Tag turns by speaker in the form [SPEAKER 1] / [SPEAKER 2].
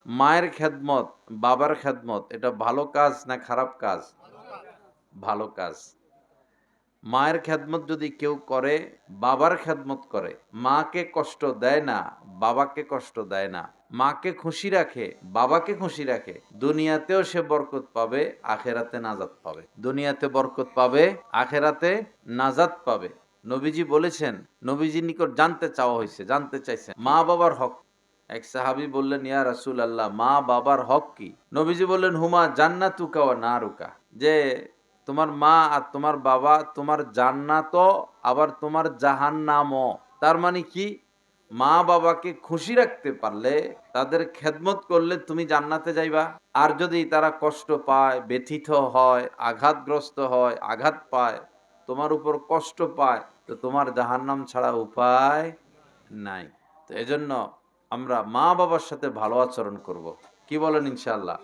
[SPEAKER 1] মায়ের খেদমত, বাবার খেদমত এটা ভালো কাজ না খারাপ কাজ? ভালো কাজ। মায়ের খেদমত যদি কেউ করে, বাবার খেদমত করে, মাকে কষ্ট দেয় না, বাবাকে কষ্ট দেয় না, মাকে খুশি রাখে, বাবাকে খুশি রাখে, দুনিয়াতেও সে বরকত পাবে, আখেরাতে নাজাত পাবে। দুনিয়াতে বরকত পাবে, আখেরাতে নাজাত পাবে। নবীজি বলেছেন, নবীজির নিকট জানতে চাওয়া হয়েছে, জানতে চাইছেন মা বাবার হক। এক সাহাবী বললেন, ইয়া রাসূলুল্লাহ, মা বাবার হক কি? নবীজি বললেন, হুমা জান্নাতুকা ওয়া নারুকা, যে তোমার মা আর তোমার বাবা তোমার জান্নাতও আবার তোমার জাহান্নামও। তার মানে কি? মা বাবাকে খুশি রাখতে পারলে, তাদের খেদমত করলে তুমি জান্নাতে যাইবা। আর যদি তারা কষ্ট পায়, ব্যথিত হয়, আঘাতগ্রস্ত হয়, আঘাত পায়, তোমার উপর কষ্ট পায়, তো তোমার জাহান্নাম ছাড়া উপায় নাই। তো এজন্য আমরা মা বাবার সাথে ভালো আচরণ করব। কি বলেন ইনশাআল্লাহ?